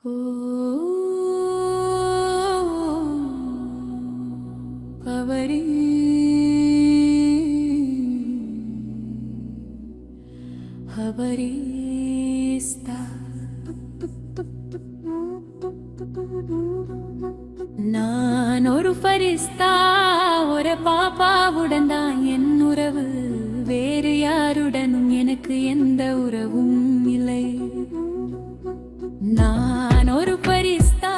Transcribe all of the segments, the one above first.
நான் ஒரு ஃபரிஸ்தா, ஒரு பாப்பாவுடன் தான் என் உறவு. வேறு யாருடனும் எனக்கு எந்த உறவும் இல்லை. நான் ஒரு ஃபரிஸ்தா,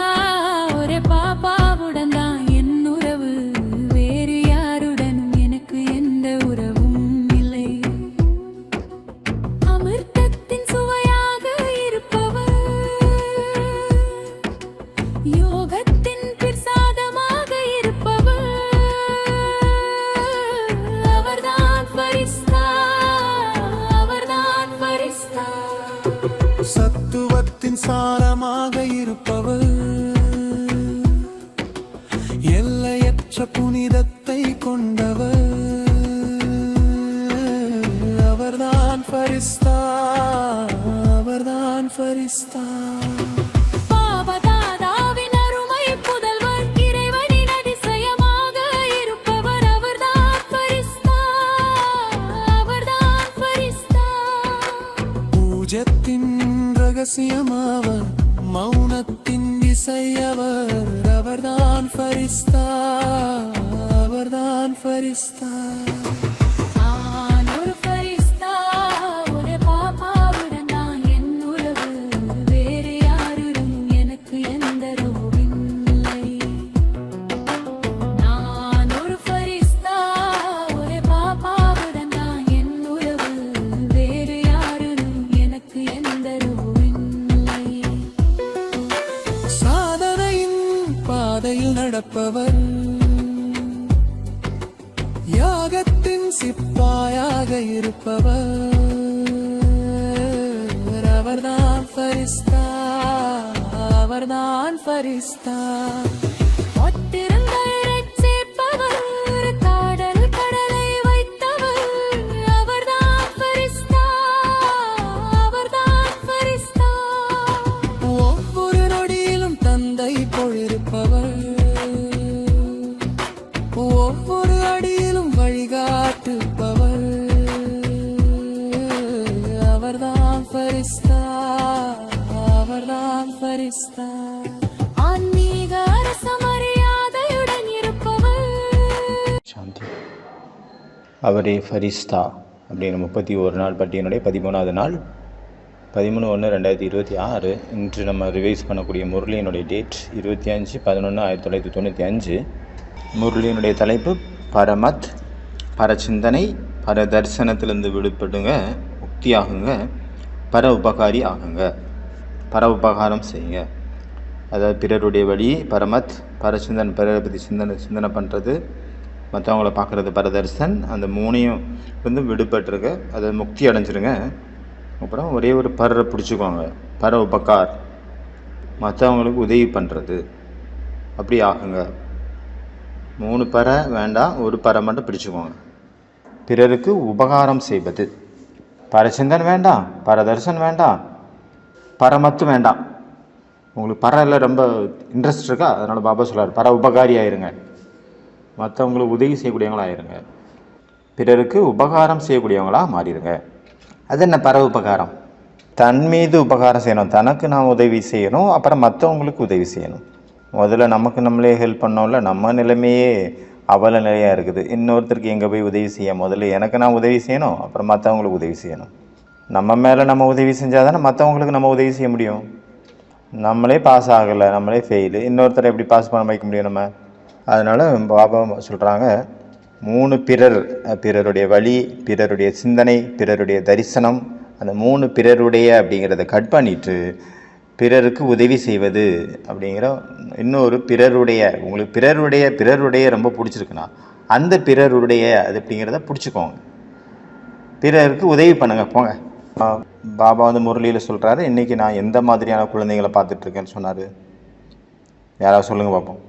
ஒரு பாப்பாவுடன் தான் என் உறவு. வேறு யாருடனும் எனக்கு எந்த உறவும் இல்லை. அமிர்தத்தின் சுவையாக இருப்பவர், யோகத்தின் பிரசாதமாக இருப்பவர், அவர்தான் ஃபரிஸ்தா, அவர்தான் ஃபரிஸ்தா. சத்துவத்தின் சாரமாக இருப்பவர், எல்லையற்ற புனிதத்தை கொண்டவர், அவர்தான் ஃபரிஸ்தா, அவர்தான் ஃபரிஸ்தா. பாவதாதாவின் அருமை புதல்வர், இறைவனின் அதிசயமாக இருப்பவர், அவர்தான் ஃபரிஸ்தா, அவர்தான் ஃபரிஸ்தா. பூஜ்யத்தின் ரகசியமாவர், மௌனத்தின் இசையவர், அவர்தான் ஃபரிஸ்தா, அவர்தான் ஃபரிஸ்தா. நான் ஒரு ஃபரிஸ்தா, ஒரு பாப்பாவுடன் தான் என் உறவு. வேறு யாருடன் எனக்கு எந்த உறவும் இல்லை. நான் ஒரு ஃபரிஸ்தா, ஒரு பாப்பாவுடன் தான் என் உறவு. வேறு யாருடன் எனக்கு எந்த உறவும் இல்லை. சாதனையின் பாதையில் நடப்பவர், யாகத்தின் சிப்பாயாக இருப்பவர், அவர்தான் ஃபரிஸ்தா, அவர்தான் ஃபரிஸ்தா. ஒத்திருந்தரைச் சேர்ப்பவர், காடல் கடலை வைத்தவர், அவர்தான் ஃபரிஸ்தா, அவர்தான் ஃபரிஸ்தா. ஒவ்வொரு நொடியிலும் தந்தை போலிருப்பவர், ஒவ்வொரு அடியிலும் வழிகாட்டுப்பவர், அவர்தான் ஃபரிஸ்தா, அவர்தான் ஃபரிஸ்தா. ஆன்மீக அரசமரியாதையுடன் இருப்பவர், சாந்தி. அவரே ஃபரிஸ்தா அப்படின்னு 31 நாள் பட்டியனுடைய 13வது நாள், 13/1/2026. இன்று நம்ம ரிவைஸ் பண்ணக்கூடிய முரளியினுடைய டேட் 25/11/1995. முரளியினுடைய தலைப்பு பரமத், பரச்சிந்தனை, பர தரிசனத்திலிருந்து விடுபடுங்க, முக்தியாகுங்க, பர உபகாரி ஆகுங்க, பர உபகாரம் செய்யுங்க. அதாவது பிறருடைய வழி பரமத், பரச்சிந்தன், பிறரை பற்றி சிந்தனை பண்ணுறது, மற்றவங்கள பார்க்குறது பரதர்சன். அந்த மூணையும் வந்து விடுபட்டுருங்க, அதை முக்தி அடைஞ்சிருங்க. அப்புறம் ஒரே ஒரு பரரை பிடிச்சிக்குவாங்க, பர உபகார், மற்றவங்களுக்கு உதவி பண்ணுறது, அப்படி ஆகுங்க. 3 பற வேண்டாம், ஒரு பறை மட்டும் பிடிச்சிக்கோங்க. பிறருக்கு உபகாரம் செய்வது, பரச்சிந்தன் வேண்டாம், பரதர்சன் வேண்டாம், பரமத்து வேண்டாம். உங்களுக்கு பறையில் ரொம்ப இன்ட்ரெஸ்ட் இருக்கா, அதனால் பாபா சொல்கிறார் பர உபகாரி ஆயிருங்க, மற்றவங்களுக்கு உதவி செய்யக்கூடியவங்களா ஆயிருங்க, பிறருக்கு உபகாரம் செய்யக்கூடியவங்களாக மாறிடுங்க. அது என்ன பர உபகாரம்? தன் மீது உபகாரம் செய்யணும், தனக்கு நாம் உதவி செய்யணும், அப்புறம் மற்றவங்களுக்கு உதவி செய்யணும். முதல்ல நமக்கு நம்மளே ஹெல்ப் பண்ணோம்ல, நம்ம நிலைமையே அவல நிலையாக இருக்குது. இன்னொருத்தருக்கு எங்கே போய் உதவி செய்ய, முதல்ல எனக்கு நான் உதவி செய்யணும், அப்புறம் மற்றவங்களுக்கு உதவி செய்யணும். நம்ம மேலே நம்ம உதவி செஞ்சால் தானே மற்றவங்களுக்கு நம்ம உதவி செய்ய முடியும். நம்மளே பாஸ் ஆகலை, நம்மளே ஃபெயிலு, இன்னொருத்தரை எப்படி பாஸ் பண்ண வைக்க முடியும் நம்ம? அதனால் பாபா சொல்கிறாங்க, 3 பிறர், பிறருடைய வழி, பிறருடைய சிந்தனை, பிறருடைய தரிசனம், அந்த 3 பிறருடைய அப்படிங்கிறத கட் பண்ணிட்டு பிறருக்கு உதவி செய்வது அப்படிங்கிற இன்னொரு பிறருடைய. உங்களுக்கு பிறருடைய ரொம்ப பிடிச்சிருக்குன்னா அந்த பிறருடைய அது அப்படிங்கிறத பிடிச்சிக்கோங்க, பிறருக்கு உதவி பண்ணுங்க, போங்க. பாபா வந்து முரளியில் சொல்கிறாரு, இன்றைக்கி நான் எந்த மாதிரியான குழந்தைங்களை பார்த்துட்ருக்கேன்னு சொன்னார். யாராவது சொல்லுங்கள் பார்ப்போம்,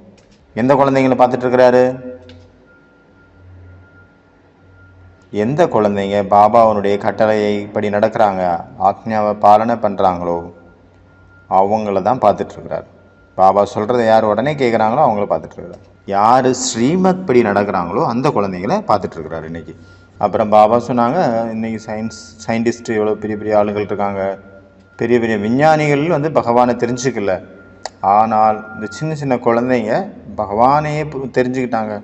எந்த குழந்தைங்களை பார்த்துட்ருக்கிறாரு? எந்த குழந்தைங்க பாபாவனுடைய கட்டளையை படி நடக்கிறாங்க, ஆக்ஞாவை பாலனை பண்ணுறாங்களோ அவங்கள தான் பார்த்துட்ருக்கிறார். பாபா சொல்கிறத யார் உடனே கேட்குறாங்களோ அவங்கள பார்த்துட்ருக்கிறார். யார் ஸ்ரீமத் படி நடக்கிறாங்களோ அந்த குழந்தைங்கள பார்த்துட்ருக்கிறார் இன்றைக்கி. அப்புறம் பாபா சொன்னாங்க, இன்றைக்கி சயின்டிஸ்ட்டு எவ்வளோ பெரிய பெரிய ஆளுகள் இருக்காங்க, பெரிய பெரிய விஞ்ஞானிகள் பகவானை தெரிஞ்சுக்கல. ஆனால் இந்த சின்ன சின்ன குழந்தைங்க பகவானையே தெரிஞ்சுக்கிட்டாங்க.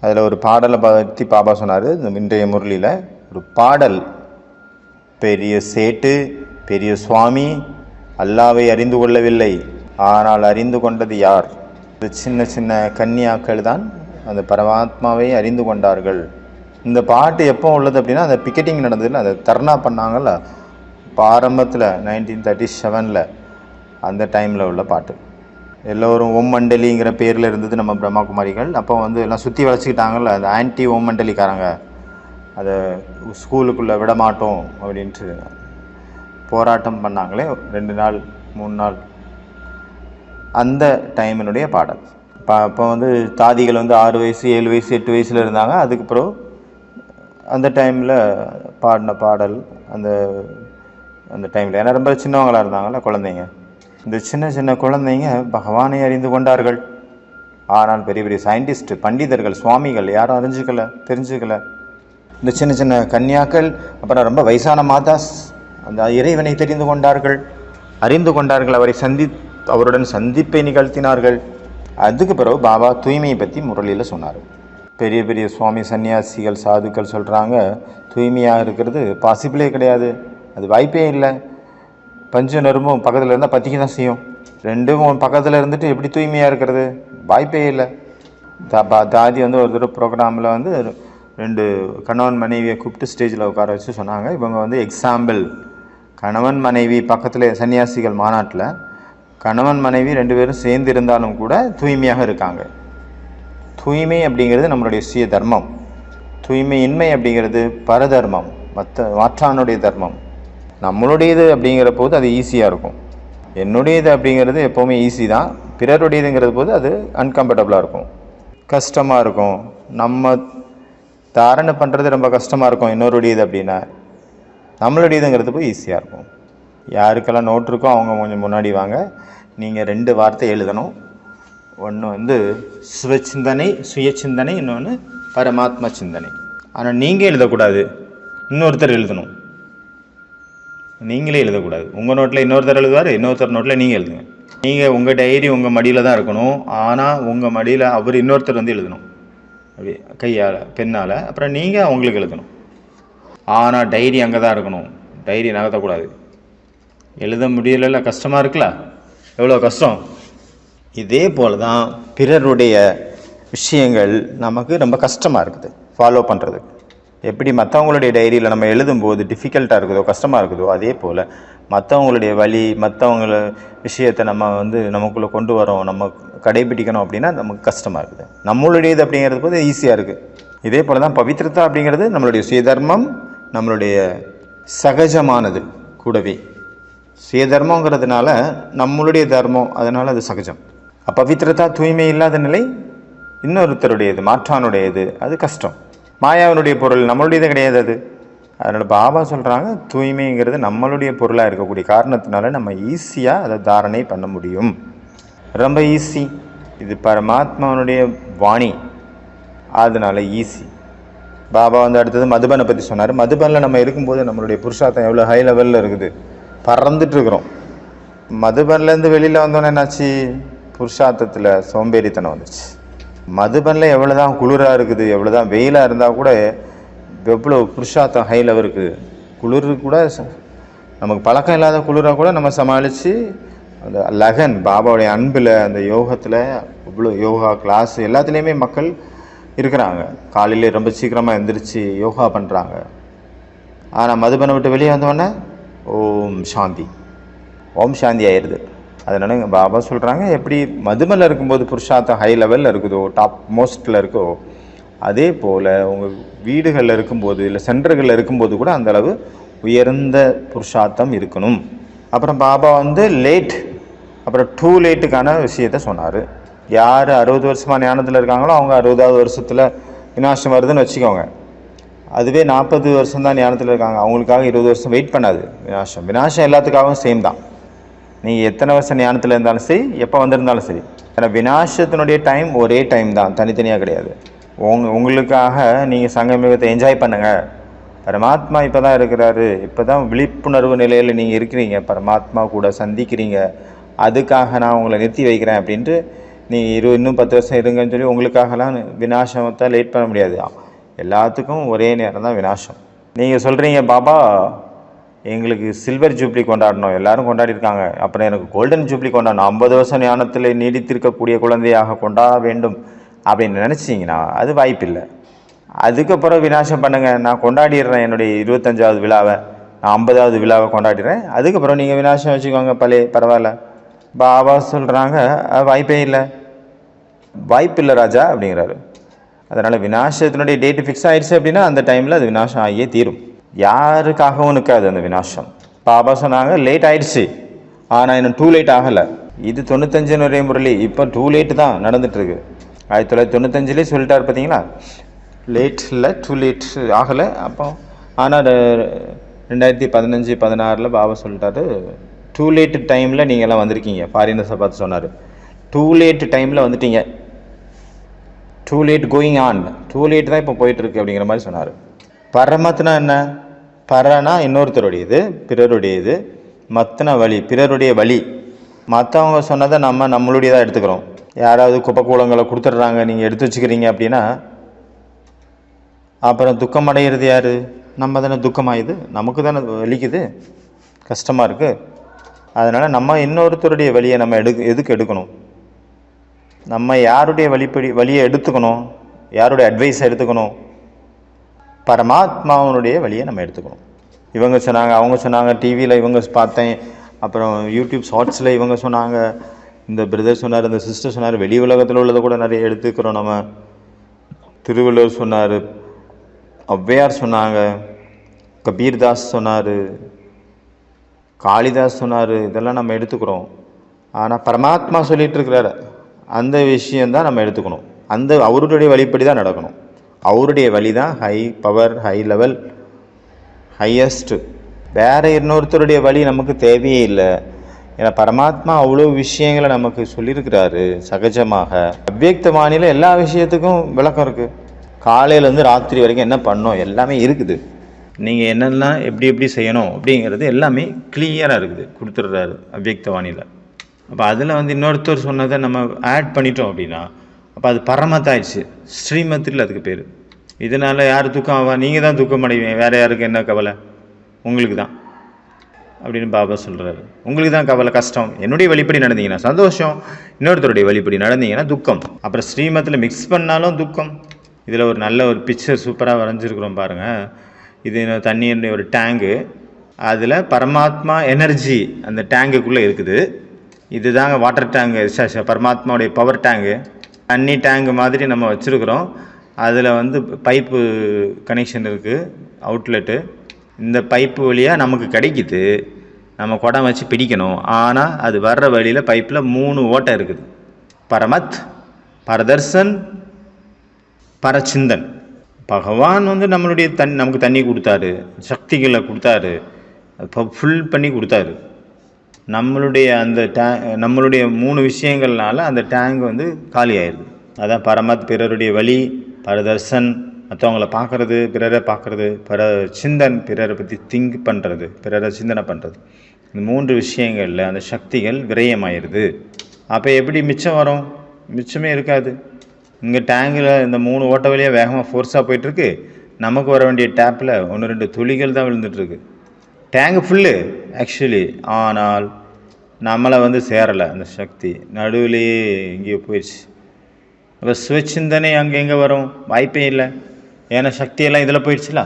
அதில் ஒரு பாடலை பற்றி பாபா சொன்னார் இந்த இன்றைய முரளியில். ஒரு பாடல், பெரிய சேட்டு பெரிய சுவாமி அல்லாவை அறிந்து கொள்ளவில்லை, ஆனால் அறிந்து கொண்டது யார்? இந்த சின்ன சின்ன கன்னியாக்கள் தான் அந்த பரமாத்மாவை அறிந்து கொண்டார்கள். இந்த பாட்டு எப்போ உள்ளது அப்படின்னா, அந்த பிக்கெட்டிங் நடந்ததில்ல, அந்த தர்ணா பண்ணாங்கள்ல ஆரம்பத்தில் 1937 அந்த டைமில் உள்ள பாட்டு. எல்லோரும் ஓம் மண்டலிங்கிற பேரில் இருந்தது நம்ம பிரம்மாகுமாரிகள். அப்போ எல்லாம் சுற்றி வளைச்சிக்கிட்டாங்கல்ல, அந்த ஆன்டி ஓம் மண்டலிக்காரங்க, அதை ஸ்கூலுக்குள்ளே விட மாட்டோம் அப்படின்ட்டு போராட்டம் பண்ணாங்களே 2 நாள் 3 நாள், அந்த டைமினுடைய பாடல். அப்போ தாதிகள் 6 வயசு 7 வயசு 8 வயசில் இருந்தாங்க. அதுக்கப்புறம் அந்த டைமில் பாடின பாடல் அந்த டைமில், ஏன்னா ரொம்ப சின்னவங்களாக இருந்தாங்கள்ல குழந்தைங்க. இந்த சின்ன சின்ன குழந்தைங்க பகவானை அறிந்து கொண்டார்கள். ஆனால் பெரிய பெரிய சயின்டிஸ்ட்டு பண்டிதர்கள் சுவாமிகள் யாரும் தெரிஞ்சுக்கல. இந்த சின்ன சின்ன கன்னியாக்கள் அப்புறம் ரொம்ப வயசான மாதாஸ் அந்த இறைவனை தெரிந்து கொண்டார்கள், அறிந்து கொண்டார்கள், அவருடன் சந்திப்பை நிகழ்த்தினார்கள். அதுக்கு பிறகு பாபா தூய்மையை பற்றி முரளியில் சொன்னார். பெரிய பெரிய சுவாமி சன்னியாசிகள் சாதுக்கள் சொல்கிறாங்க, தூய்மையாக இருக்கிறது பாசிபிளே கிடையாது, அது வாய்ப்பே இல்லை. பஞ்சு நெரும்பும் பக்கத்தில் இருந்தால் பற்றிக்க தான் செய்யும், ரெண்டும் பக்கத்தில் இருந்துட்டு எப்படி தூய்மையாக இருக்கிறது? வாய்ப்பே இல்லை. தாதி ஒரு தடவை ப்ரோக்ராமில் 2 கணவன் மனைவியை கூப்பிட்டு ஸ்டேஜில் உட்கார வச்சு சொன்னாங்க, இவங்க எக்ஸாம்பிள், கணவன் மனைவி பக்கத்தில் சன்னியாசிகள் மாநாட்டில் கணவன் மனைவி 2 பேரும் சேர்ந்து இருந்தாலும் கூட தூய்மையாக இருக்காங்க. தூய்மை அப்படிங்கிறது நம்மளுடைய சுய தர்மம், தூய்மையின்மை அப்படிங்கிறது பரதர்மம், மாற்றானுடைய தர்மம். நம்மளுடையது அப்படிங்கிற போது அது ஈஸியாக இருக்கும். என்னுடையது அப்படிங்கிறது எப்போவுமே ஈஸி தான், பிறருடையதுங்கிறது போது அது அன்கம்ஃபர்டபுளாக இருக்கும், கஷ்டமாக இருக்கும். நம்ம தாரணை பண்ணுறது ரொம்ப கஷ்டமாக இருக்கும் இன்னொருடையது அப்படின்னா, நம்மளுடையதுங்கிறது போய் ஈஸியாக இருக்கும். யாருக்கெல்லாம் நோட் இருக்கோ அவங்க கொஞ்சம் முன்னாடி வாங்க. நீங்கள் 2 வார்த்தை எழுதணும். ஒன்று சுயசிந்தனை, இன்னொன்று பரமாத்மா சிந்தனை. ஆனால் நீங்கள் எழுதக்கூடாது, இன்னொருத்தர் எழுதணும். நீங்களே எழுதக்கூடாது. உங்கள் நோட்டில் இன்னொருத்தர் எழுதுவார், இன்னொருத்தர் நோட்டில் நீங்கள் எழுதுங்க. நீங்கள் உங்கள் டைரி உங்கள் மடியில் தான் இருக்கணும். ஆனால் உங்கள் மடியில் அவர் இன்னொருத்தர் எழுதணும், அப்படி கையால் பெண்ணால். அப்புறம் நீங்கள் அவங்களுக்கு எழுதணும். ஆனால் டைரி அங்கே தான் இருக்கணும், டைரி நகர்த்தக்கூடாது. எழுத முடியல, கஷ்டமாக இருக்குல்ல, எவ்வளோ கஷ்டம். இதே போல் தான் பிறருடைய விஷயங்கள் நமக்கு ரொம்ப கஷ்டமாக இருக்குது ஃபாலோ பண்ணுறதுக்கு. எப்படி மற்றவங்களுடைய டைரியில் நம்ம எழுதும்போது டிஃபிகல்ட்டாக இருக்குதோ, கஷ்டமாக இருக்குதோ, அதே போல் மற்றவங்களுடைய வழி, மற்றவங்கள விஷயத்தை நம்ம நமக்குள்ளே கொண்டு வரோம், நம்ம கடைபிடிக்கணும் அப்படின்னா நமக்கு கஷ்டமாக இருக்குது. நம்மளுடையது அப்படிங்கிறது போது ஈஸியாக இருக்குது. இதே போல் தான் பவித்ரதா அப்படிங்கிறது நம்மளுடைய சுயதர்மம், நம்மளுடைய சகஜமானது. கூடவே சுயதர்மங்கிறதுனால நம்மளுடைய தர்மம், அதனால் அது சகஜம். பவித்ரதா தூய்மை இல்லாத நிலை இன்னொருத்தருடையது, மாற்றானுடையது, அது கஷ்டம். மாயாவினுடைய பொருள், நம்மளுடையது கிடையாது அது. அதனால் பாபா சொல்கிறாங்க, தூய்மைங்கிறது நம்மளுடைய பொருளாக இருக்கக்கூடிய காரணத்தினால நம்ம ஈஸியாக அதை தாரணை பண்ண முடியும், ரொம்ப ஈஸி. இது பரமாத்மாவனுடைய வாணி, அதனால ஈஸி. பாபா அடுத்தது மதுபனை பற்றி சொன்னார். மதுபனில் நம்ம இருக்கும்போது நம்மளுடைய புருஷார்த்தம் எவ்வளோ ஹை லெவலில் இருக்குது, பறந்துட்டு இருக்கிறோம். மதுபன்லேருந்து வெளியில் வந்தோன்னே என்னாச்சு, புருஷார்த்தத்தில் சோம்பேறித்தனம் வந்துச்சு. மதுபனில் எவ்வளோ தான் குளிராக இருக்குது, எவ்வளோ தான் வெயிலாக இருந்தால் கூட எவ்வளோ புருஷார்த்தம் ஹை லெவல் இருக்குது. குளிர் கூட நமக்கு பழக்கம் இல்லாத குளிராக கூட நம்ம சமாளித்து அந்த லகன் பாபாவுடைய அன்பில், அந்த யோகத்தில் இவ்வளோ யோகா கிளாஸ் எல்லாத்துலேயுமே மக்கள் இருக்கிறாங்க. காலையிலே ரொம்ப சீக்கிரமாக எழுந்திரிச்சு யோகா பண்ணுறாங்க. ஆனால் மதுபனை விட்டு வெளியே வந்தோடனே ஓம் சாந்தி ஆயிடுது. அதனால பாபா சொல்கிறாங்க, எப்படி மதுமலை இருக்கும்போது புருஷார்த்தம் ஹை லெவலில் இருக்குதோ, டாப் மோஸ்ட்டில் இருக்கோ, அதே போல் உங்கள் வீடுகளில் இருக்கும்போது இல்லை சென்டர்களில் இருக்கும்போது கூட அந்தளவு உயர்ந்த புருஷார்த்தம் இருக்கணும். அப்புறம் பாபா லேட், அப்புறம் டூ லேட்டுக்கான விஷயத்த சொன்னார். யார் 60 வருஷமாக ஞானத்தில் இருக்காங்களோ அவங்க 60வது வருஷத்தில் விநாசம் வருதுன்னு வச்சுக்கோங்க. அதுவே 40 வருஷம் தான் ஞானத்தில் இருக்காங்க, அவங்களுக்காக 20 வருஷம் வெயிட் பண்ணாது. விநாசம் எல்லாத்துக்காகவும் சேம் தான். நீங்கள் எத்தனை வருஷம் ஞானத்தில் இருந்தாலும் சரி, எப்போ வந்திருந்தாலும் சரி. ஏன்னா விநாசத்தினுடைய டைம் ஒரே டைம் தான், தனித்தனியாக கிடையாது. உங்களுக்காக நீங்கள் சங்கமிகத்தை என்ஜாய் பண்ணுங்கள். பரமாத்மா இப்போ தான் இருக்கிறாரு, இப்போ தான் விழிப்புணர்வு நிலையில் நீங்கள் இருக்கிறீங்க, பரமாத்மா கூட சந்திக்கிறீங்க, அதுக்காக நான் உங்களை நிறுத்தி வைக்கிறேன் அப்படின்ட்டு நீங்கள் இன்னும் 10 வருஷம் இருங்கன்னு சொல்லி உங்களுக்காகலாம் விநாசத்தை லேட் பண்ண முடியாது. எல்லாத்துக்கும் ஒரே நேரம் தான் விநாசம். நீங்கள் சொல்கிறீங்க, பாபா எங்களுக்கு சில்வர் ஜூப்ளி கொண்டாடணும், எல்லோரும் கொண்டாடிருக்காங்க, அப்புறம் எனக்கு கோல்டன் ஜூப்ளி கொண்டாடணும், 50 வருஷம் ஞானத்தில் நீடித்திருக்கக்கூடிய குழந்தையாக கொண்டாட வேண்டும் அப்படின்னு நினச்சிங்கன்னா அது வாய்ப்பில்லை. அதுக்கப்புறம் விநாசம் பண்ணுங்கள், நான் கொண்டாடிடுறேன் என்னுடைய 25வது விழாவை, நான் 50வது விழாவை கொண்டாடிடுறேன், அதுக்கப்புறம் நீங்கள் விநாசம் வச்சுக்கோங்க, பரவாயில்ல. பாபா சொல்கிறாங்க வாய்ப்பே இல்லை, வாய்ப்பில்லை ராஜா அப்படிங்கிறாரு. அதனால் விநாசத்தினுடைய டேட்டு ஃபிக்ஸ் ஆகிடுச்சு அப்படின்னா அந்த டைமில் அது விநாசம் ஆகியே தீரும். யாருக்காகவும் நிற்காது அந்த விநாசம். பாபா சொன்னாங்க லேட் ஆகிடுச்சு, ஆனால் இன்னும் டூ லேட் ஆகலை. இது 95 நிறைய முரளி, இப்போ டூ லேட்டு தான் நடந்துகிட்ருக்கு. 1995 சொல்லிட்டார் பார்த்தீங்களா, லேட் இல்லை, டூ லேட் ஆகலை. அப்போ ஆனால் 2015-16 பாபா சொல்லிட்டாரு, டூ லேட்டு டைமில் நீங்கள்லாம் வந்திருக்கீங்க. ஃபாரினர்ஸை பார்த்து சொன்னார், டூ லேட்டு டைமில் வந்துட்டீங்க, too late going on, too late தான் இப்போ போயிட்டுருக்கு அப்படிங்கிற மாதிரி சொன்னார். பரமத்துனா என்ன? பரனா இன்னொருத்தருடையது, பிறருடையது. மத்தன வழி, பிறருடைய வழி. மற்றவங்க சொன்னதை நம்மளுடையதாக எடுத்துக்கிறோம். யாராவது குப்பை கூலங்களை கொடுத்துட்றாங்க, நீங்கள் எடுத்து வச்சுக்கிறீங்க அப்படின்னா அப்புறம் துக்கம் அடைகிறது யார்? நம்ம தானே துக்கமாகுது, நமக்கு தானே வலிக்குது, கஷ்டமாக இருக்குது. அதனால் நம்ம இன்னொருத்தருடைய வழியை நம்ம எதுக்கு எடுக்கணும்? நம்ம யாருடைய வழியை எடுத்துக்கணும்? யாருடைய அட்வைஸை எடுத்துக்கணும்? பரமாத்மாவனுடைய வழியை நம்ம எடுத்துக்கணும். இவங்க சொன்னாங்க, அவங்க சொன்னாங்க, டிவியில் இவங்க பார்த்தேன், அப்புறம் யூடியூப் ஷார்ட்ஸில் இவங்க சொன்னாங்க, இந்த பிரதர் சொன்னார், இந்த சிஸ்டர் சொன்னார், வெளி உலகத்தில் உள்ளதை கூட நிறைய எடுத்துக்கிறோம். நம்ம திருவள்ளுவர் சொன்னார், ஔவையார் சொன்னாங்க, கபீர்தாஸ் சொன்னார், காளிதாஸ் சொன்னார், இதெல்லாம் நம்ம எடுத்துக்கிறோம். ஆனால் பரமாத்மா சொல்லிகிட்டு இருக்கிறாரு, அந்த விஷயந்தான் நம்ம எடுத்துக்கணும். அவருடைய வழிப்படி தான் நடக்கணும். அவருடைய வழி தான் high power, high level, highest. வேறு இன்னொருத்தருடைய வழி நமக்கு தேவையே இல்லை. ஏன்னா பரமாத்மா அவ்வளோ விஷயங்களை நமக்கு சொல்லியிருக்கிறாரு சகஜமாக. அவ்வியக்த வாணியில் எல்லா விஷயத்துக்கும் விளக்கம் இருக்குது. காலையிலேருந்து ராத்திரி வரைக்கும் என்ன பண்ணோம் எல்லாமே இருக்குது. நீங்கள் என்னெல்லாம் எப்படி செய்யணும் அப்படிங்கிறது எல்லாமே கிளியராக இருக்குது, கொடுத்துட்றாரு அவ்வியக்த வாணியில். அப்போ அதில் இன்னொருத்தர் சொன்னதை நம்ம ஆட் பண்ணிட்டோம் அப்படின்னா அப்போ அது பரமத்தாயிடுச்சு, ஸ்ரீமத்தில் அதுக்கு பேர். இதனால் யார் துக்கம் ஆவா? நீங்கள் தான் துக்கம் அடைவீங்க, வேறு யாருக்கு என்ன கவலை? உங்களுக்கு தான் அப்படின்னு பாபா சொல்கிறாரு. உங்களுக்கு தான் கவலை, கஷ்டம். என்னுடைய வழிப்படி நடந்தீங்கன்னா சந்தோஷம், இன்னொருத்தருடைய வழிப்படி நடந்தீங்கன்னா துக்கம். அப்புறம் ஸ்ரீமத்தில் மிக்ஸ் பண்ணாலும் துக்கம். இதில் ஒரு நல்ல ஒரு பிக்சர் சூப்பராக வரைஞ்சிருக்கிறோம் பாருங்கள். இது தண்ணியுடைய ஒரு டேங்கு, அதில் பரமாத்மா எனர்ஜி அந்த டேங்குக்குள்ளே இருக்குது. இதுதாங்க வாட்டர் டேங்கு, பரமாத்மாவுடைய பவர் டேங்கு. தண்ணி டேங்கு மாதிரி நம்ம வச்சுருக்குறோம். அதில் பைப்பு கனெக்ஷன் இருக்குது, அவுட்லெட்டு. இந்த பைப்பு வழியாக நமக்கு கிடைக்குது, நம்ம குடம் வச்சு பிடிக்கணும். ஆனால் அது வர்ற வழியில் பைப்பில் 3 ஓட்டை இருக்குது. பரமத், பரதர்சன், பரச்சிந்தன். பகவான் நம்மளுடைய நமக்கு தண்ணி கொடுத்தாரு, சக்திகளை கொடுத்தாரு, ஃபுல் பண்ணி கொடுத்தாரு. நம்மளுடைய அந்த நம்மளுடைய 3 விஷயங்கள்னால அந்த டேங்க் காலி ஆயிடுது. அதான் பரமத், பிறருடைய வழி, பரதர்சன், மற்றவங்கள பார்க்குறது, பிறரை பார்க்குறது, சிந்தன், பிறரை பற்றி திங்க் பண்ணுறது, பிறரை சிந்தனை பண்ணுறது. இந்த 3 விஷயங்களில் அந்த சக்திகள் விரயமாயிருது. அப்போ எப்படி மிச்சம் வரும்? மிச்சமே இருக்காது. இங்கே டேங்கில் இந்த 3 ஓட்ட வழியாக வேகமாக ஃபோர்ஸாக போயிட்டுருக்கு. நமக்கு வர வேண்டிய டேப்பில் 1-2 துளிகள் தான் விழுந்துட்டுருக்கு. Tank full actually. ஆனால் நம்மளை சேரலை அந்த சக்தி, நடுவிலேயே எங்கேயோ போயிடுச்சு. அப்போ சுவச்சிந்தனை அங்கே எங்கே வரும்? வாய்ப்பே இல்லை. ஏன்னா சக்தியெல்லாம் இதில் போயிடுச்சுல.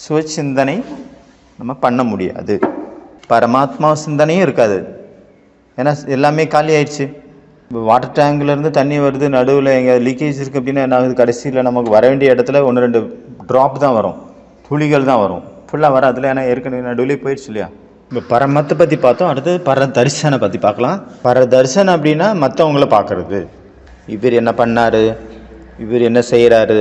சுவச்சிந்தனை நம்ம பண்ண முடியாது, பரமாத்மா சிந்தனையும் இருக்காது. ஏன்னா எல்லாமே காலி ஆயிடுச்சு. இப்போ வாட்டர் டேங்க்லேருந்து தண்ணி வருது, நடுவில் எங்கே லீக்கேஜ் இருக்குது அப்படின்னா என்ன ஆகுது? கடைசியில் நமக்கு வர வேண்டிய இடத்துல 1-2 ட்ராப் தான் வரும், துளிகள் தான் வரும், ஃபுல்லாக வராதுல. ஏன்னா ஏற்கனவே நடுவிலே போயிடுச்சு இல்லையா? இப்போ பரமத்தை பற்றி பார்த்தோம். அடுத்து பரதர்சனை பற்றி பார்க்கலாம். பரதர்சன் அப்படின்னா மற்றவங்கள பார்க்குறது. இவர் என்ன பண்ணார், இவர் என்ன செய்கிறாரு.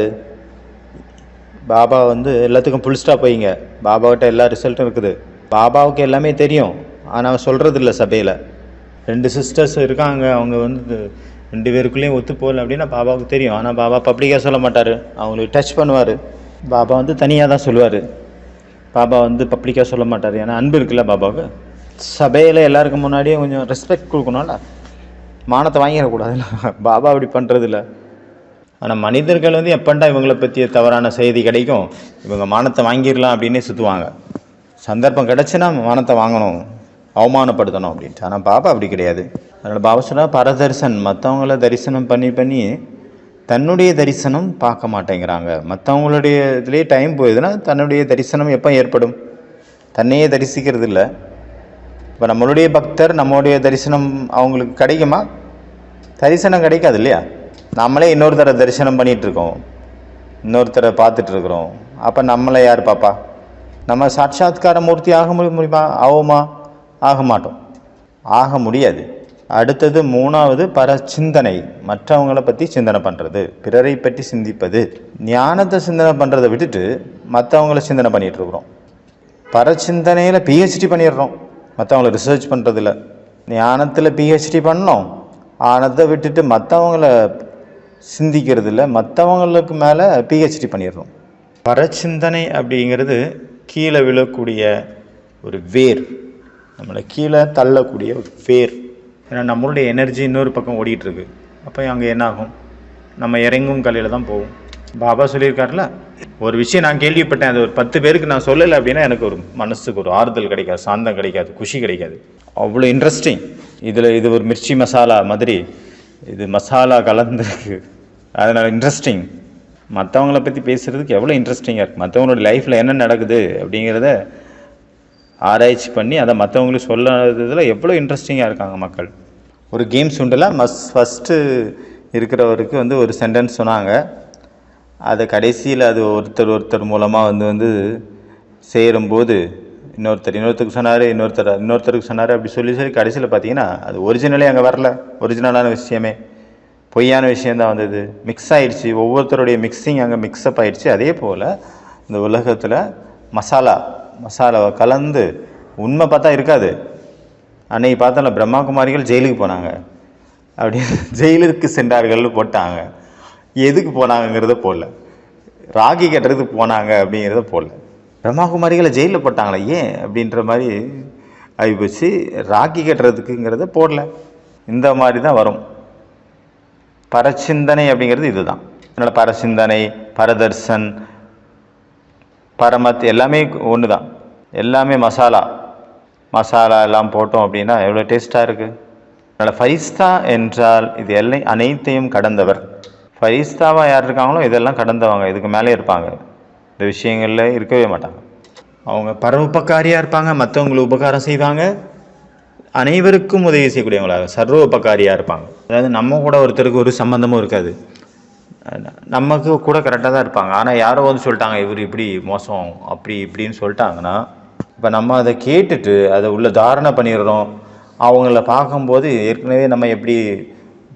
பாபா எல்லாத்துக்கும் ஃபுல் ஸ்டாப் வைங்க. பாபாக்கிட்ட எல்லா ரிசல்ட்டும் இருக்குது, பாபாவுக்கு எல்லாமே தெரியும். ஆனால் சொல்கிறது இல்லை சபையில். 2 சிஸ்டர்ஸ் இருக்காங்க, அவங்க வந்து 2 பேருக்குள்ளேயும் ஒத்து போகல அப்படின்னா பாபாவுக்கு தெரியும். ஆனால் பாபா பப்ளிக்காக சொல்ல மாட்டார், அவங்களுக்கு டச் பண்ணுவார். பாபா வந்து தனியாக தான் சொல்லுவார், பாபா வந்து பப்ளிக்காக சொல்ல மாட்டார். ஏன்னா அன்பு இருக்குல்ல பாபாவுக்கு. சபையில் எல்லாருக்கும் முன்னாடியே கொஞ்சம் ரெஸ்பெக்ட் கொடுக்கணும்ல, மானத்தை வாங்கிடக்கூடாதுல்ல. பாபா அப்படி பண்ணுறதில்ல. ஆனால் மனிதர்கள் வந்து எப்பண்டா இவங்களை பற்றிய தவறான செய்தி கிடைக்கும், இவங்க மானத்தை வாங்கிடலாம் அப்படின்னே சுற்றுவாங்க. சந்தர்ப்பம் கிடச்சுன்னா மானத்தை வாங்கணும், அவமானப்படுத்தணும் அப்படின்ட்டு. ஆனால் பாபா அப்படி கிடையாது. அதனால் பாபா சொன்னால் பரதர்சன், மற்றவங்கள தரிசனம் பண்ணி பண்ணி தன்னுடைய தரிசனம் பார்க்க மாட்டேங்கிறாங்க. மற்றவங்களுடைய இதுலேயே டைம் போயிடுதுன்னா தன்னுடைய தரிசனம் எப்போ ஏற்படும்? தன்னையே தரிசிக்கிறது இல்லை. இப்போ நம்மளுடைய பக்தர் நம்மளுடைய தரிசனம் அவங்களுக்கு கிடைக்குமா? தரிசனம் கிடைக்காது இல்லையா? நம்மளே இன்னொருத்தரை தரிசனம் பண்ணிகிட்ருக்கோம், இன்னொருத்தரை பார்த்துட்ருக்குறோம். அப்போ நம்மளை யார் பாப்பா? நம்ம சாட்சாத்கார மூர்த்தி ஆக முடியுமா? ஆகுமா? ஆக மாட்டோம், ஆக முடியாது. அடுத்தது 3வது பரச்சிந்தனை, மற்றவங்களை பற்றி சிந்தனை பண்ணுறது, பிறரை பற்றி சிந்திப்பது. ஞானத்தை சிந்தனை பண்ணுறதை விட்டுட்டு மற்றவங்கள சிந்தனை பண்ணிகிட்ருக்குறோம். பரச்சிந்தனையில் பிஹெச்டி பண்ணிடுறோம், மற்றவங்கள ரிசர்ச் பண்ணுறதில்ல. ஞானத்தில் பிஹெச்டி பண்ணோம், ஆனதை விட்டுட்டு மற்றவங்கள சிந்திக்கிறது இல்லை, மற்றவங்களுக்கு மேலே பிஹெச்டி பண்ணிடுறோம். பரச்சிந்தனை அப்படிங்கிறது கீழே விழக்கூடிய ஒரு வேர், நம்மளை கீழே தள்ளக்கூடிய ஒரு வேர். ஏன்னா நம்மளுடைய எனர்ஜி இன்னொரு பக்கம் ஓடிட்டுருக்கு. அப்போ அங்கே என்ன ஆகும்? நம்ம இறங்கும் கலையில் தான் போகும். பாபா சொல்லியிருக்காருல, ஒரு விஷயம் நான் கேள்விப்பட்டேன், அது ஒரு 10 பேருக்கு நான் சொல்லலை அப்படின்னா எனக்கு ஒரு மனசுக்கு ஒரு ஆறுதல் கிடைக்காது, சாந்தம் கிடைக்காது, குஷி கிடைக்காது. அவ்வளோ இன்ட்ரெஸ்டிங். இது ஒரு மிர்ச்சி மசாலா மாதிரி, இது மசாலா கலந்துருக்கு, அதனால் இன்ட்ரெஸ்டிங். மற்றவங்கள பற்றி பேசுகிறதுக்கு எவ்வளோ இன்ட்ரெஸ்டிங்காக இருக்குது. மற்றவங்களோட லைஃப்பில் என்ன நடக்குது அப்படிங்கிறத ஆராய்ச்சி பண்ணி அதை மற்றவங்களுக்கு சொல்லாததில் எவ்வளோ இன்ட்ரெஸ்டிங்காக இருக்காங்க மக்கள். ஒரு கேம்ஸ் உண்டுல, ஃபஸ்ட்டு இருக்கிறவருக்கு வந்து ஒரு சென்டென்ஸ் சொன்னாங்க, அதை கடைசியில் அது ஒருத்தர் மூலமாக வந்து சேரும்போது இன்னொருத்தருக்கு சொன்னார், இன்னொருத்தருக்கு சொன்னார், அப்படி சொல்லி கடைசியில் பார்த்தீங்கன்னா அது ஒரிஜினலே அங்கே வரல. ஒரிஜினலான விஷயமே பொய்யான விஷயந்தான் வந்தது, மிக்ஸ் ஆகிடுச்சு. ஒவ்வொருத்தருடைய மிக்சிங் அங்கே மிக்ஸ்அப் ஆகிடுச்சு. அதே போல் இந்த உலகத்தில் மசாலாவை கலந்து உண்மை பார்த்தா இருக்காது. அன்னைக்கு பார்த்தோம்ல, பிரம்மாகுமாரிகள் ஜெயிலுக்கு போனாங்க, அப்படி ஜெயிலுக்கு சென்றார்கள்னு போட்டாங்க. எதுக்கு போனாங்கங்கிறத போடல, ராகி கட்டுறதுக்கு போனாங்க அப்படிங்கிறத போடல. பிரம்மாகுமாரிகளை ஜெயிலில் போட்டாங்களே ஏன் அப்படின்ற மாதிரி ஆகிப்போச்சு. ராகி கட்டுறதுக்குங்கிறத போடல. இந்த மாதிரி தான் வரும் பரச்சிந்தனை அப்படிங்கிறது. இதுதான். அதனால் பரச்சிந்தனை, பரதர்சன், பரமத் எல்லாமே ஒன்று தான். எல்லாமே மசாலா எல்லாம் போட்டோம் அப்படின்னா எவ்வளோ டேஸ்ட்டாக இருக்குது. அதனால் ஃபரிஸ்தா என்றால் இது அனைத்தையும் கடந்தவர். ஃபரிஸ்தாவாக யார் இருக்காங்களோ இதெல்லாம் கடந்தவங்க, இதுக்கு மேலே இருப்பாங்க, இந்த விஷயங்களில் இருக்கவே மாட்டாங்க. அவங்க பரோபகாரியாக இருப்பாங்க, மற்றவங்களுக்கு உபகாரம் செய்வாங்க, அனைவருக்கும் உதவி செய்யக்கூடியவங்களாக சர்வ உபகாரியாக இருப்பாங்க. அதாவது நம்ம கூட ஒருத்தருக்கு ஒரு சம்பந்தமும் இருக்காது, நமக்கு கூட கரெக்டாக தான் இருப்பாங்க. ஆனால் யாரோ வந்து சொல்லிட்டாங்க இவர் இப்படி மோசம் அப்படி இப்படின்னு சொல்லிட்டாங்கன்னா, இப்போ நம்ம அதை கேட்டுட்டு அதை உள்ள தாரணை பண்ணிடுறோம். அவங்கள பார்க்கும்போது ஏற்கனவே நம்ம எப்படி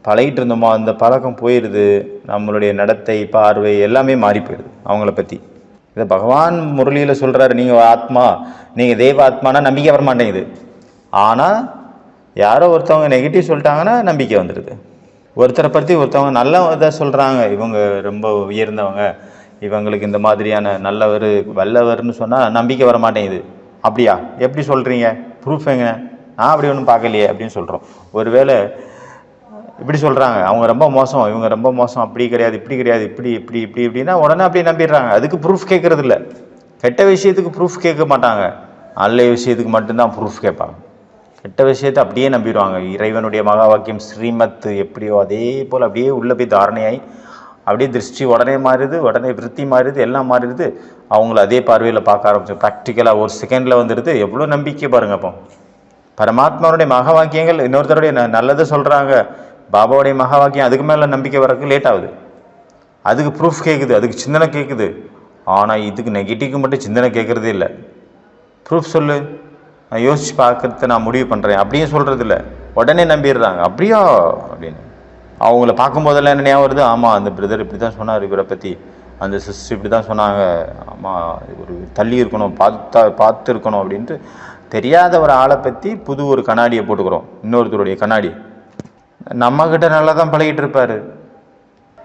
பழகிட்டு இருந்தோமோ அந்த பழக்கம் போயிடுது. நம்மளுடைய நடத்தை, பார்வை எல்லாமே மாறி போயிடுது அவங்கள பற்றி. இதை பகவான் முரளியில் சொல்கிறாரு, நீங்கள் ஆத்மா, நீங்கள் தெய்வ ஆத்மானா நம்பிக்கை வர மாட்டேங்குது. ஆனால் யாரோ ஒருத்தவங்க நெகட்டிவ் சொல்லிட்டாங்கன்னா நம்பிக்கை வந்துடுது. ஒருத்தரை பற்றி ஒருத்தவங்க நல்லதை சொல்கிறாங்க, இவங்க ரொம்ப உயர்ந்தவங்க, இவங்களுக்கு இந்த மாதிரியான நல்லவர் வல்லவர்னு சொன்னால் நம்பிக்கை வர மாட்டேங்குது. அப்படியா, எப்படி சொல்கிறீங்க, ப்ரூஃப் எங்க, நான் அப்படி ஒன்றும் பார்க்கலையே அப்படின்னு சொல்கிறோம். ஒருவேளை இப்படி சொல்கிறாங்க, அவங்க ரொம்ப மோசம், இவங்க ரொம்ப மோசம், அப்படி கிடையாது, இப்படி கிடையாது, இப்படின்னா உடனே அப்படியே நம்பிடுறாங்க. அதுக்கு ப்ரூஃப் கேட்குறது இல்லை. கெட்ட விஷயத்துக்கு ப்ரூஃப் கேட்க மாட்டாங்க, நல்ல விஷயத்துக்கு மட்டும்தான் ப்ரூஃப் கேட்பாங்க. கெட்ட விஷயத்தை அப்படியே நம்பிடுவாங்க. இறைவனுடைய மகா வாக்கியம் ஸ்ரீமத் எப்படியோ அதே போல் அப்படியே உள்ளே போய் தாரணையாகி அப்படியே திருஷ்டி உடனே மாறுது, உடனே விருத்தி மாறுது, எல்லாம் மாறிடுது. அவங்கள அதே பார்வையில் பார்க்க ஆரம்பிச்சு ப்ராக்டிக்கலாக ஒரு செகண்டில் வந்துடுது. எவ்வளோ நம்பிக்கை பாருங்கள். அப்போ பரமாத்மாவுடைய மகா வாக்கியங்கள் இன்னொருத்தருடைய நல்லதை சொல்கிறாங்க, பாபாவுடைய மகா வாக்கியம், அதுக்கு மேலே நம்பிக்கை வரக்கு லேட் ஆகுது. அதுக்கு ப்ரூஃப் கேட்குது, அதுக்கு சிந்தனை கேட்குது. ஆனால் இதுக்கு நெகட்டிவ்க்கு மட்டும் சிந்தனை கேட்குறதே இல்லை. ப்ரூஃப் சொல்லு, நான் யோசித்து பார்க்கறத நான் முடிவு பண்ணுறேன் அப்படியே சொல்கிறது இல்லை, உடனே நம்பிடுறாங்க. அப்படியா அப்படின்னு அவங்கள பார்க்கும்போதெல்லாம் என்ன ஞாபகம் வருது, ஆமாம் அந்த பிரதர் இப்படி தான் சொன்னார் இவரை பற்றி, அந்த சிஸ்டர் இப்படி தான் சொன்னாங்க, ஆமாம் ஒரு தள்ளி இருக்கணும், பார்த்து இருக்கணும் அப்படின்ட்டு தெரியாத ஒரு ஆளை பற்றி புது ஒரு கண்ணாடியை போட்டுக்கிறோம், இன்னொருத்தருடைய கண்ணாடி. நம்மக்கிட்ட நல்லா தான் பழகிட்டு இருப்பார்.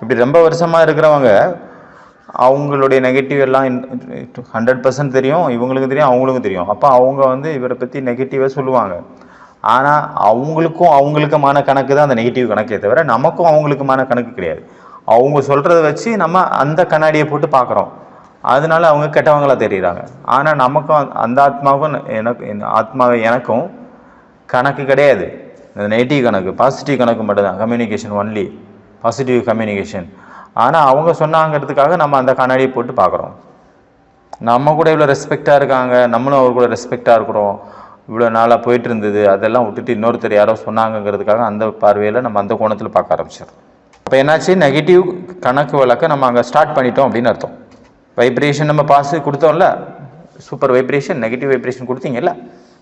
இப்படி ரொம்ப வருஷமாக இருக்கிறவங்க அவங்களுடைய நெகட்டிவ் எல்லாம் 100% தெரியும், இவங்களுக்கு தெரியும், அவங்களுக்கும் தெரியும். அப்போ அவங்க இவரை பற்றி நெகட்டிவாக சொல்லுவாங்க. ஆனால் அவங்களுக்குமான கணக்கு தான் அந்த நெகட்டிவ் கணக்கே தவிர நமக்கும் அவங்களுக்குமான கணக்கு கிடையாது. அவங்க சொல்கிறத வச்சு நம்ம அந்த கண்ணாடியை போட்டு பார்க்குறோம், அதனால அவங்க கெட்டவங்களாக தெரியுறாங்க. ஆனால் நமக்கும் அந்த ஆத்மாவும் எனக்கும் கணக்கு கிடையாது. அந்த நெகட்டிவ் கணக்கு, பாசிட்டிவ் கணக்கு மட்டும்தான். Communication only, positive communication. ஆனால் அவங்க சொன்னாங்கிறதுக்காக நம்ம அந்த கண்ணாடியை போட்டு பார்க்குறோம். நம்ம கூட இவ்வளோ ரெஸ்பெக்டாக இருக்காங்க, நம்மளும் அவர் கூட ரெஸ்பெக்டாக இருக்கிறோம், இவ்வளோ நாளாக போயிட்டு இருந்தது, அதெல்லாம் விட்டுட்டு இன்னொருத்தர் யாரோ சொன்னாங்கிறதுக்காக அந்த பார்வையில் நம்ம அந்த கோணத்தில் பார்க்க ஆரம்பிச்சிடும். அப்போ என்னாச்சு, நெகட்டிவ் கணக்கு வழக்க நம்ம அங்கே ஸ்டார்ட் பண்ணிட்டோம் அப்படின்னு அர்த்தம். வைப்ரேஷன் நம்ம பாஸ் கொடுத்தோம்ல, சூப்பர் வைப்ரேஷன், நெகட்டிவ் வைப்ரேஷன் கொடுத்தீங்கல்ல,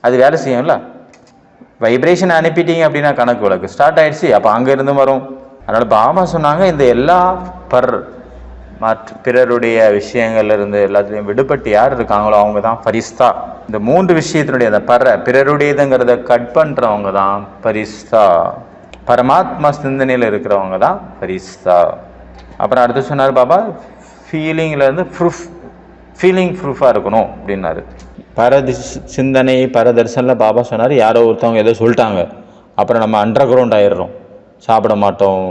அது வேலை செய்யும்ல. வைப்ரேஷன் அனுப்பிட்டீங்க அப்படின்னா கணக்கு வழக்கு ஸ்டார்ட் ஆயிடுச்சு. அப்போ அங்கேருந்து வரும். அதனால் பாபா சொன்னாங்க, இந்த எல்லா பிறருடைய விஷயங்கள்ல இருந்து எல்லாத்துலேயும் விடுபட்டு யார் இருக்காங்களோ அவங்க தான் ஃபரிஸ்தா. இந்த 3 விஷயத்தினுடைய அந்த பிறருடையதுங்கிறத கட் பண்ணுறவங்க தான் ஃபரிஸ்தா. பரமாத்மா சிந்தனையில் இருக்கிறவங்க தான் ஃபரிஸ்தா. அப்புறம் அடுத்து சொன்னார் பாபா, ஃபீலிங்லேருந்து ஃபீலிங் ப்ரூஃபாக இருக்கணும் அப்படின்னாரு. சிந்தனை பரதர்சனில் பாபா சொன்னார், யாரோ ஒருத்தவங்க ஏதோ சொல்லிட்டாங்க, அப்புறம் நம்ம அண்டர் கிரவுண்ட் ஆயிடுறோம், சாப்பிட மாட்டோம்,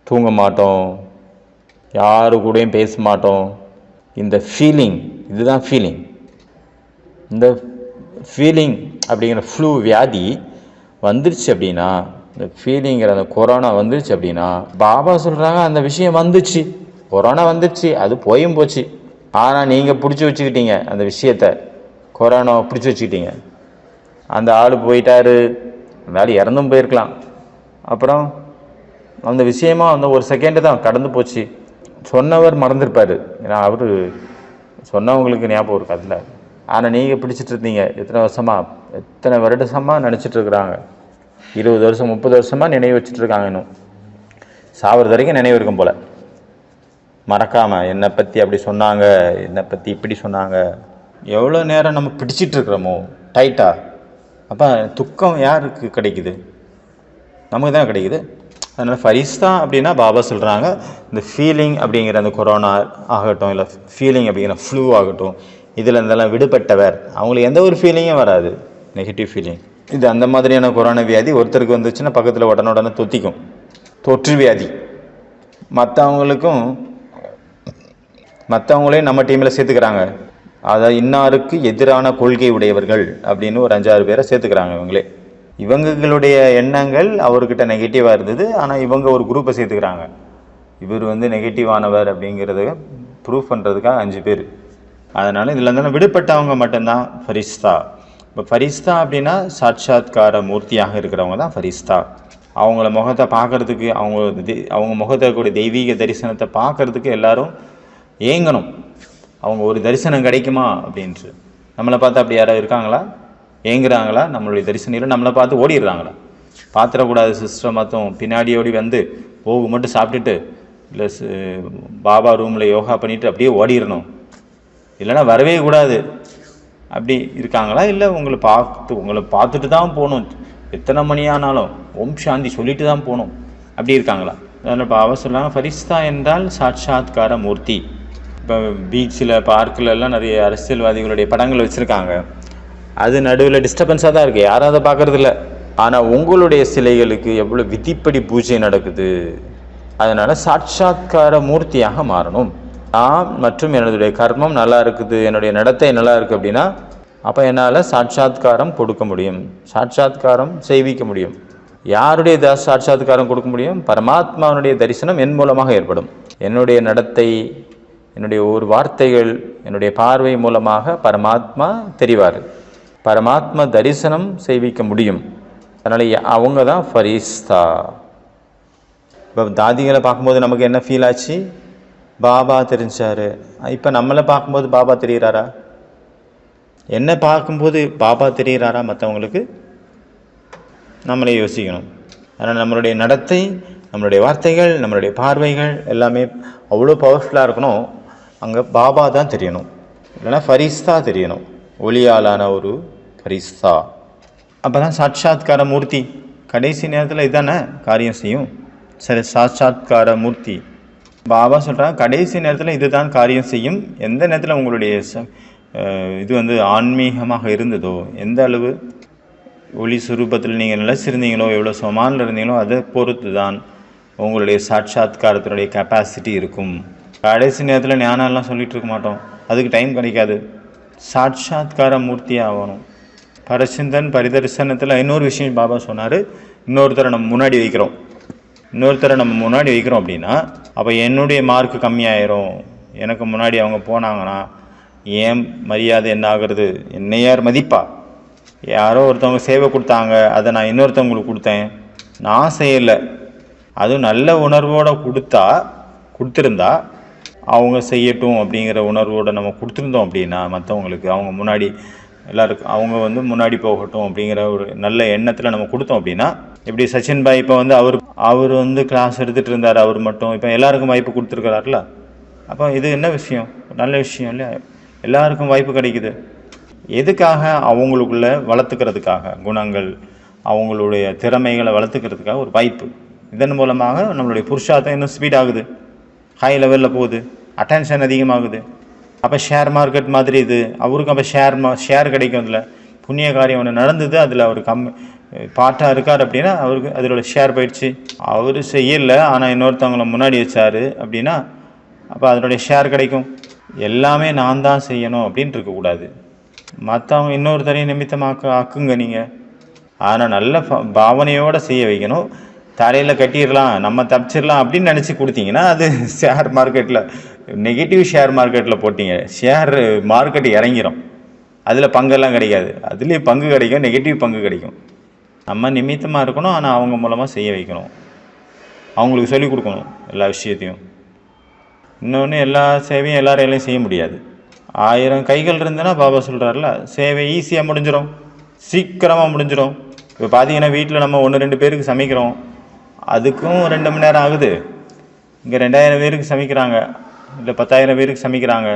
தூங்க மாட்டோம், யாரு கூடயும் பேச மாட்டோம். இந்த ஃபீலிங், இதுதான் ஃபீலிங். இந்த ஃபீலிங் அப்படிங்கிற ஃப்ளூ வியாதி வந்துருச்சு அப்படின்னா, இந்த ஃபீலிங்கிற அந்த கொரோனா வந்துருச்சு அப்படின்னா, பாபா சொல்கிறாங்க அந்த விஷயம் வந்துச்சு, கொரோனா வந்துருச்சு, அது போயும் போச்சு. ஆனால் நீங்கள் பிடிச்சி வச்சுக்கிட்டீங்க அந்த விஷயத்தை, கொரோனாவை பிடிச்சி வச்சுக்கிட்டீங்க. அந்த ஆள் போயிட்டாரு, வேலை இறந்தும் போயிருக்கலாம். அப்புறம் அந்த விஷயமா ஒரு செகண்டு தான் கடந்து போச்சு. சொன்னவர் மறந்துருப்பார், ஏன்னா அவர் சொன்னவங்களுக்கு ஞாபகம் இருக்காதுல்ல. ஆனால் நீங்கள் பிடிச்சிட்டு இருந்தீங்க, எத்தனை வருடமாக நினச்சிட்டு இருக்கிறாங்க, 20 வருஷம் 30 வருஷமாக நினைவு வச்சுட்டு இருக்காங்க. இன்னும் சாவது வரைக்கும் நினைவு இருக்கும் போல், மறக்காமல் என்னை பற்றி அப்படி சொன்னாங்க, என்னை பற்றி இப்படி சொன்னாங்க. எவ்வளோ நேரம் நம்ம பிடிச்சிட்டு இருக்கிறோமோ டைட்டாக, அப்போ துக்கம் யாருக்கு கிடைக்குது? நமக்கு தான் கிடைக்குது. அதனால் ஃபரிஸ்தா அப்படின்னா பாபா சொல்கிறாங்க, இந்த ஃபீலிங் அப்படிங்கிற அந்த கொரோனா ஆகட்டும், இல்லை ஃபீலிங் அப்படிங்கிற ஃப்ளூ ஆகட்டும், இதில் இருந்தெல்லாம் விடுபட்டவர். அவங்களுக்கு எந்த ஒரு ஃபீலிங்கும் வராது, நெகட்டிவ் ஃபீலிங். இது அந்த மாதிரியான கொரோனா வியாதி ஒருத்தருக்கு வந்துச்சுன்னா பக்கத்தில் உடனே தொத்திக்கும், தொற்று வியாதி. மற்றவங்களையும் நம்ம டீமில் சேர்த்துக்கிறாங்க. அதாவது இன்னாருக்கு எதிரான கொள்கை உடையவர்கள் அப்படின்னு ஒரு 5-6 பேரை சேர்த்துக்கிறாங்க. இவங்களுடைய எண்ணங்கள் அவர்கிட்ட நெகட்டிவாக இருந்தது, ஆனால் இவங்க ஒரு குரூப்பை சேர்த்துக்கிறாங்க. இவர் நெகட்டிவானவர் அப்படிங்கிறத ப்ரூஃப் பண்ணுறதுக்காக 5 பேர். அதனால் இதில் இருந்தாலும் விடுபட்டவங்க மட்டும்தான் ஃபரிஸ்தா. இப்போ ஃபரிஸ்தா அப்படின்னா சாட்சாத்கார மூர்த்தியாக இருக்கிறவங்க தான் ஃபரிஸ்தா. அவங்கள முகத்தை பார்க்குறதுக்கு, அவங்க முகத்தை கூடிய தெய்வீக தரிசனத்தை பார்க்குறதுக்கு எல்லாரும் ஏங்கணும். அவங்க ஒரு தரிசனம் கிடைக்குமா அப்படின்ட்டு. நம்மளை பார்த்து அப்படி யாராவது இருக்காங்களா? ஏங்குறாங்களா? நம்மளுடைய தரிசனையில் நம்மளை பார்த்து ஓடிடுறாங்களா? பார்த்துடக்கூடாது சிஸ்டர், மொத்தம் பின்னாடி ஓடி வந்து போகு மட்டும் சாப்பிட்டுட்டு, இல்லை பாபா ரூமில் யோகா பண்ணிவிட்டு அப்படியே ஓடிடணும், இல்லைன்னா வரவே கூடாது, அப்படி இருக்காங்களா? இல்லை உங்களை பார்த்துட்டு தான் போகணும், எத்தனை மணி ஆனாலும் ஓம் சாந்தி சொல்லிட்டு தான் போகணும், அப்படி இருக்காங்களா? அதனால் பாபா சொல்லுவாங்க, ஃபரிஸ்தா என்றால் சாட்சாத்கார மூர்த்தி. இப்போ பீச்சில் பார்க்கில் எல்லாம் நிறைய அரசியல்வாதிகளுடைய படங்கள் வச்சுருக்காங்க. அது நடுவில் டிஸ்டர்பன்ஸாக தான் இருக்குது, யாரும் அதை பார்க்குறதில்ல. ஆனால் உங்களுடைய சிலைகளுக்கு எவ்வளோ விதிப்படி பூஜை நடக்குது. அதனால் சாட்சாத்கார மூர்த்தியாக மாறணும். நான் மற்றும் என்னுடைய கர்மம் நல்லா இருக்குது, என்னுடைய நடத்தை நல்லா இருக்குது அப்படின்னா, அப்போ என்னால் சாட்சாத்காரம் கொடுக்க முடியும், சாட்சாத்காரம் செய்விக்க முடியும். யாருடைய சாட்சாத்காரம் கொடுக்க முடியும்? பரமாத்மாவுடைய தரிசனம் என் மூலமாக ஏற்படும். என்னுடைய நடத்தை, என்னுடைய ஒரு வார்த்தைகள், என்னுடைய பார்வை மூலமாக பரமாத்மா தெரிவார், பரமாத்மா தரிசனம் செய்விக்க முடியும். அதனால் அவங்க தான் ஃபரிஸ்தா. இப்போ தாதிகளை பார்க்கும்போது நமக்கு என்ன ஃபீல் ஆச்சு? பாபா தெரிஞ்சார். இப்போ நம்மளை பார்க்கும்போது பாபா தெரிகிறாரா? என்ன பார்க்கும்போது பாபா தெரிகிறாரா மற்றவங்களுக்கு? நம்மளே யோசிக்கணும். அதனால் நம்மளுடைய நடத்தை, நம்மளுடைய வார்த்தைகள், நம்மளுடைய பார்வைகள் எல்லாமே அவ்வளோ பவர்ஃபுல்லாக இருக்கணும். அங்கே பாபா தான் தெரியணும், இல்லைன்னா ஃபரிஸ்தா தெரியணும். ஒளியாலான ஒரு ஃபரிஸ்தா. அப்போ தான் சாட்சாத்கார மூர்த்தி கடைசி நேரத்தில் இதானே காரியம் செய்யும். சரி, சாட்சாத்கார மூர்த்தி பாபா சொல்கிறாங்க கடைசி நேரத்தில் இதுதான் காரியம் செய்யும். எந்த நேரத்தில் உங்களுடைய இது வந்து ஆன்மீகமாக இருந்ததோ, எந்த அளவு ஒளி சுரூபத்தில் நீங்கள் நிலைச்சிருந்தீங்களோ, எவ்வளோ சொமானில் இருந்தீங்களோ, அதை பொறுத்து தான் உங்களுடைய சாட்சாத்காரத்தினுடைய கெப்பாசிட்டி இருக்கும். கடைசி நேரத்தில் ஞானம்லாம் சொல்லிகிட்டு இருக்க மாட்டோம், அதுக்கு டைம் கிடைக்காது. சாட்சாத்கார மூர்த்தியாக ஆகணும். பரசிந்தன் பரிதர்சனத்தில் இன்னொரு விஷயம் பாபா சொன்னார், இன்னொருத்தரை நம்ம முன்னாடி வைக்கிறோம். அப்படின்னா அப்போ என்னுடைய மார்க்கு கம்மியாயிரும். எனக்கு முன்னாடி அவங்க போனாங்கன்னா ஏன் மரியாதை என்ன ஆகுறது? என்னை யார் மதிப்பா? யாரோ ஒருத்தவங்க சேவை கொடுத்தாங்க, அதை நான் இன்னொருத்தவங்களுக்கு கொடுத்தேன், நான் செய்யலை. அதுவும் நல்ல உணர்வோடு கொடுத்துருந்தா அவங்க செய்யட்டும் அப்படிங்கிற உணர்வோடு நம்ம கொடுத்துருந்தோம் அப்படின்னா மற்றவங்களுக்கு, அவங்க முன்னாடி எல்லாருக்கும் அவங்க வந்து முன்னாடி போகட்டும் அப்படிங்கிற ஒரு நல்ல எண்ணத்தில் நம்ம கொடுத்தோம் அப்படின்னா, எப்படி சச்சின் பாய் இப்போ வந்து அவர் வந்து கிளாஸ் எடுத்துகிட்டு இருந்தார், அவர் மட்டும் இப்போ எல்லாருக்கும் வாய்ப்பு கொடுத்துருக்கிறார்ல. அப்போ இது என்ன விஷயம்? நல்ல விஷயம் இல்லையா? எல்லாருக்கும் வாய்ப்பு கிடைக்குது. எதுக்காக? அவங்களுக்குள்ள வளர்த்துக்கிறதுக்காக, குணங்கள் அவங்களுடைய திறமைகளை வளர்த்துக்கிறதுக்காக ஒரு வாய்ப்பு. இதன் மூலமாக நம்மளுடைய புருஷார்த்தம் இன்னும் ஸ்பீட் ஆகுது, ஹை லெவலில் போகுது, அட்டென்ஷன் அதிகமாகுது. அப்போ ஷேர் மார்க்கெட் மாதிரி இது அவருக்கு அப்போ ஷேர் கிடைக்கும். அதில் புண்ணிய காரியம் ஒன்று நடந்தது, அதில் அவர் பாட்டாக இருக்கார் அப்படின்னா அவருக்கு அதோட ஷேர் போயிடுச்சு. அவர் செய்யலை, ஆனால் இன்னொருத்தவங்களை முன்னாடி வச்சார் அப்படின்னா அப்போ அதனுடைய ஷேர் கிடைக்கும். எல்லாமே நான் தான் செய்யணும் அப்படின்ட்டு இருக்கக்கூடாது. மற்றவங்க இன்னொருத்தரையும் நிமித்தமாக ஆக்குங்க நீங்கள், ஆனால் நல்ல பாவனையோடு செய்ய வைக்கணும். தலையில் கட்டிடலாம், நம்ம தப்பிச்சிடலாம் அப்படின்னு நினச்சி கொடுத்தீங்கன்னா அது ஷேர் மார்க்கெட்டில் நெகட்டிவ் ஷேர் மார்க்கெட்டில் போட்டிங்க, ஷேர் மார்க்கெட் இறங்கிடும். அதில் பங்கெல்லாம் கிடைக்காது, அதுலேயும் பங்கு கிடைக்கும், நெகட்டிவ் பங்கு கிடைக்கும். நம்ம நிமித்தமாக இருக்கணும், ஆனால் அவங்க மூலமாக செய்ய வைக்கணும், அவங்களுக்கு சொல்லிக் கொடுக்கணும் எல்லா விஷயத்தையும். இன்னொன்று, எல்லா சேவையும் எல்லாரையும் செய்ய முடியாது. 1000 கைகள் இருந்ததுன்னா பாபா சொல்கிறார்ல, சேவை ஈஸியாக முடிஞ்சிடும், சீக்கிரமாக முடிஞ்சிடும். இப்போ பார்த்தீங்கன்னா வீட்டில் நம்ம 1-2 பேருக்கு சமைக்கிறோம், அதுக்கும் 2 மணி நேரம் ஆகுது. இங்கே 2000 பேருக்கு சமைக்கிறாங்க, இல்லை 10,000 பேருக்கு சமைக்கிறாங்க,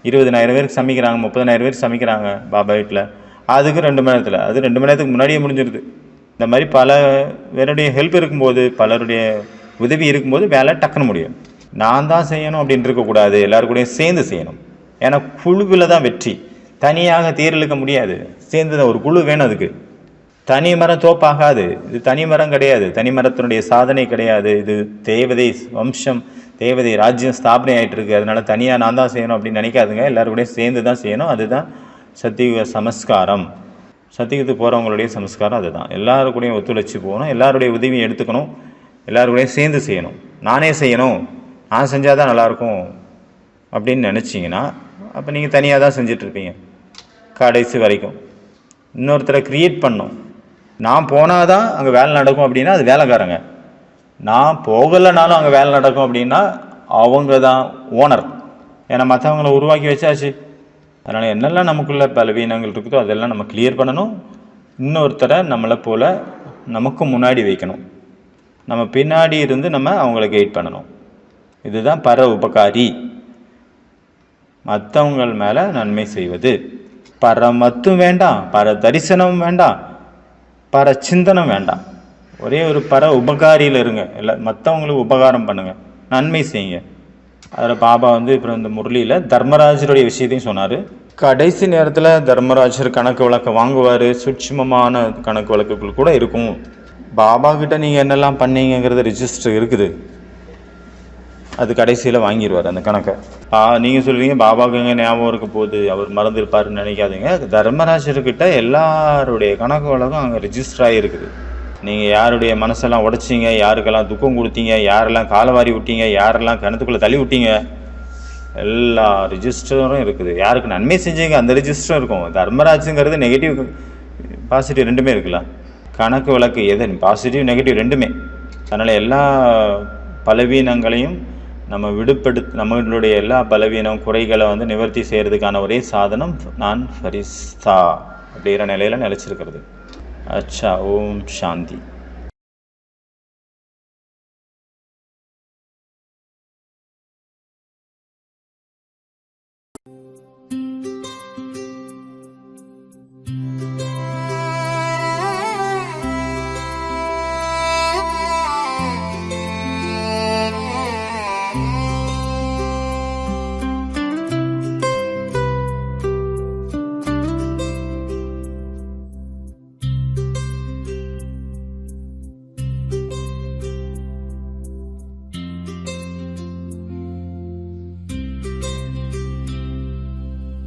20,000 பேருக்கு சமைக்கிறாங்க, 30,000 பேருக்கு சமைக்கிறாங்க பாபா வீட்டில், அதுக்கு 2 மணி நேரத்தில், அது 2 மணி நேரத்துக்கு முன்னாடியே முடிஞ்சிடுது. இந்த மாதிரி பல பேருடைய ஹெல்ப் இருக்கும்போது, பலருடைய உதவி இருக்கும்போது வேலை டக்குன்னு முடியும். நான் தான் செய்யணும் அப்படின்னு இருக்கக்கூடாது, எல்லாருக்கூடையும் சேர்ந்து செய்யணும். ஏன்னா குழுவில் தான் வெற்றி, தனியாக தேர்ந்தெடுக்க முடியாது, சேர்ந்து தான் ஒரு குழு வேணும். அதுக்கு தனி மரம் தோப்பாகாது, இது தனி மரம் கிடையாது, தனி மரத்தினுடைய சாதனை கிடையாது. இது தேவதை வம்சம், தேவதை ராஜ்யம் ஸ்தாபனை ஆகிட்டு இருக்கு. அதனால தனியாக நான் தான் செய்யணும் அப்படின்னு நினைக்காதுங்க, எல்லாருக்கூடையும் சேர்ந்து தான் செய்யணும். அதுதான் சத்தியுக சமஸ்காரம். சத்தியுகத்துக்கு போகிறவங்களுடைய சமஸ்காரம் அதுதான். எல்லாருக்கூடையும் ஒத்துழைச்சி போகணும், எல்லாருடைய உதவியும் எடுத்துக்கணும், எல்லாருக்கூடையும் சேர்ந்து செய்யணும். நானே செய்யணும், நான் செஞ்சால் தான் நல்லாயிருக்கும் அப்படின்னு நினச்சிங்கன்னா அப்போ நீங்கள் தனியாக தான் செஞ்சிட்ருப்பீங்க கடைசி வரைக்கும். இன்னொருத்தரை க்ரியேட் பண்ணணும், நான் போனால் தான் அங்கே வேலை நடக்கும் அப்படின்னா அது வேலைக்காரங்க. நான் போகலைனாலும் அங்கே வேலை நடக்கும் அப்படின்னா அவங்க தான் ஓனர். ஏன்னா மற்றவங்கள உருவாக்கி வச்சாச்சு. அதனால் என்னெல்லாம் நமக்குள்ள பலவீனங்கள் இருக்குதோ அதெல்லாம் நம்ம கிளியர் பண்ணணும். இன்னொருத்தரை நம்மளை போல் நமக்கு முன்னாடி வைக்கணும், நம்ம பின்னாடி இருந்து நம்ம அவங்கள கைட் பண்ணணும். இதுதான் பர உபகாரி, மற்றவங்கள் மேலே நன்மை செய்வது. பரமத்தும் வேண்டாம், பர தரிசனமும் வேண்டாம், பர சிந்தனம் வேண்டாம். ஒரே ஒரு பர உபகாரியில் இருங்க. மற்றவங்களுக்கு உபகாரம் பண்ணுங்கள், நன்மை செய்யுங்க. அதில் பாபா வந்து இப்போ இந்த முரளியில் தர்மராஜருடைய விஷயத்தையும் சொன்னார். கடைசி நேரத்தில் தர்மராஜர் கணக்கு வழக்கு வாங்குவார், சூட்சுமமான கணக்கு வழக்குகள் கூட இருக்கும். பாபா கிட்ட நீங்கள் என்னெல்லாம் பண்ணீங்கிறது ரிஜிஸ்டர் இருக்குது, அது கடைசியில் வாங்கிடுவார் அந்த கணக்கை. நீங்கள் சொல்கிறீங்க பாபாவுக்கு எங்கே ஞாபகம் இருக்க போகுது, அவர் மறந்துருப்பாருன்னு நினைக்காதீங்க. தர்மராஜர்கிட்ட எல்லாருடைய கணக்கு வழக்கம் அங்கே ரிஜிஸ்டர் ஆகிருக்குது. நீங்கள் யாருடைய மனசெல்லாம் உடைச்சிங்க, யாருக்கெல்லாம் துக்கம் கொடுத்தீங்க, யாரெல்லாம் காலவாரி விட்டீங்க, யாரெல்லாம் கிணத்துக்குள்ளே தள்ளி விட்டீங்க, எல்லா ரிஜிஸ்டரும் இருக்குது. யாருக்கு நன்மை செஞ்சீங்க அந்த ரிஜிஸ்டரும் இருக்கும். தர்மராஜுங்கிறது நெகட்டிவ் பாசிட்டிவ் ரெண்டுமே இருக்குல்ல. கணக்கு வழக்கு எது பாசிட்டிவ் நெகட்டிவ் ரெண்டுமே. அதனால் எல்லா பலவீனங்களையும் நம்ம நம்மளுடைய எல்லா பலவீனம் குறைகளை வந்து நிவர்த்தி செய்கிறதுக்கான ஒரே சாதனம் நான் ஃபரிஸ்தா அப்படிங்கிற நிலையில் நிலச்சிருக்கிறது. அச்சா, ஓம் சாந்தி.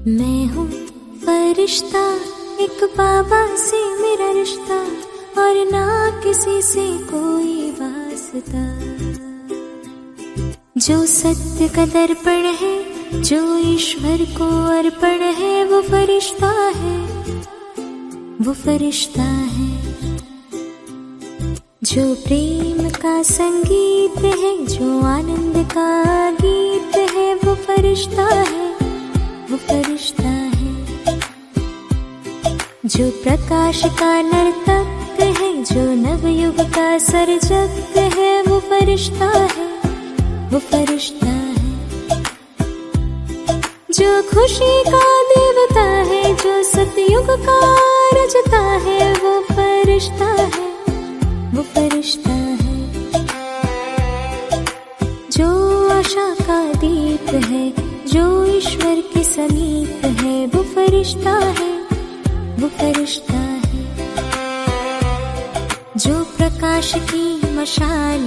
मैं हूँ फरिश्ता, एक बाबा से मेरा रिश्ता, और ना किसी से कोई वास्ता। जो सत्य का दर्पण है, जो ईश्वर को अर्पण है, वो फरिश्ता है, वो फरिश्ता है। जो प्रेम का संगीत है, जो आनंद का गीत है, वो फरिश्ता है, वो फरिश्ता है। जो प्रकाश का नर्तक है, जो नवयुग का सर्जक है, वो फरिश्ता है, वो फरिश्ता है। जो खुशी का देवता है, जो सतयुग का रचता है, वो फरिश्ता है, वो फरिश्ता है। जो आशा का दीप है, जो ईश्वर के समीप है, वो फरिश्ता है, वो फरिश्ता है। जो प्रकाश की मशाल